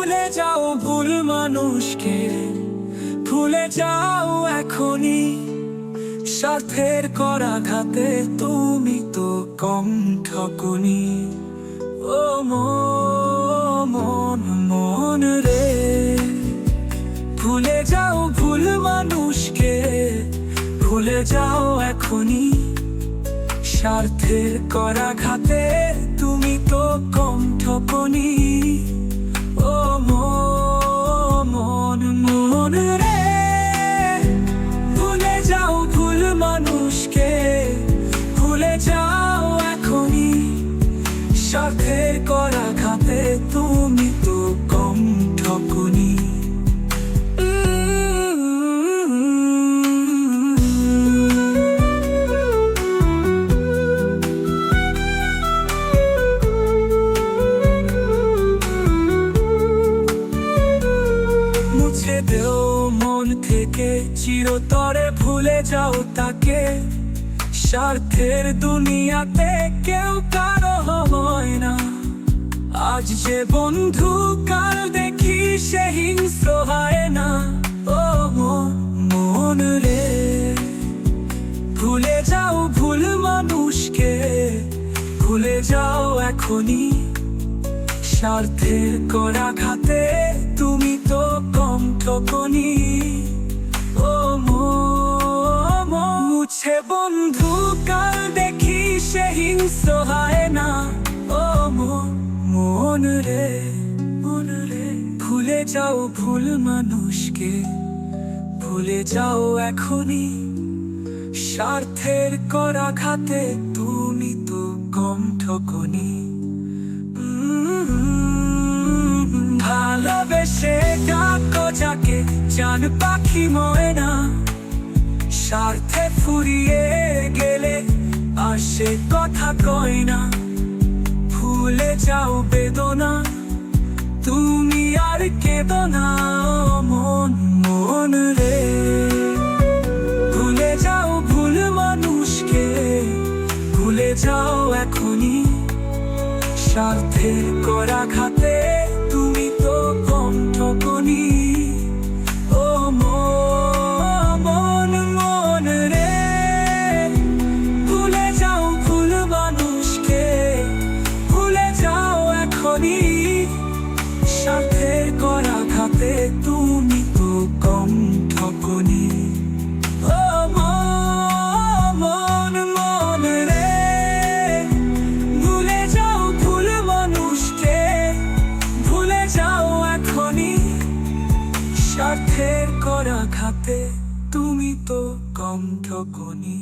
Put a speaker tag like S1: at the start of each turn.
S1: ভুলে যাও ভুল মানুষকে, ভুলে যাও এখনই। স্বার্থের করাঘাতে তুমি তো কম ঠকনি। ও মন মন রে, ভুলে যাও ভুল মানুষকে, ভুলে যাও এখনই। স্বার্থের করাঘাতে তুমি তো কম ঠকনি। ও মন মন রে, ভুলে যাও ভুল মানুষকে, ভুলে যাও এখনই। স্বার্থের করাঘাতে তুমি তো কম ঠকনি। মুছে দেও মন থেকে চিরতরে, ভুলে যাও তাকে। স্বার্থের দুনিয়াতে কেউ কারো হয় না। আজ যে বন্ধু কাল দেখি সে হিংস্র হয় না। ও মন রে, ভুলে যাও ভুল মানুষকে, ভুলে যাও এখনই। স্বার্থের করাঘাতে তুমি তো কম ঠকনি। ও মুছে বন্ধু কাল দেখি সে হিংস্র হয় না। ও মন রে, ভুলে যাও ভুল মানুষকে, ভুলে যাও এখনই। স্বার্থের করাঘাতে তুমি তো কম ঠকনি। ভালোবেসে ডাকো যাকে, জান পাখি ময়না। স্বার্থে ফুরিয়ে গেলে আর সে কথা কয় না। ভুলে যাও বেদনা, তুমি আর কেঁদো না। মন মন রে, ভুলে যাও ভুল মানুষকে, ভুলে যাও এখনই। স্বার্থের করাঘাতে তুমি তো কম ঠকনি। ও মন মন রে, ভুলে যাও ভুল মানুষকে, ভুলে যাও এখনই। স্বার্থের করাঘাতে তুমি তো কম ঠকনি। ও মন মন রে, ভুলে যাও ভুল মানুষকে, ভুলে যাও এখনই। স্বার্থের করাঘাতে তুমি তো কম ঠকনি।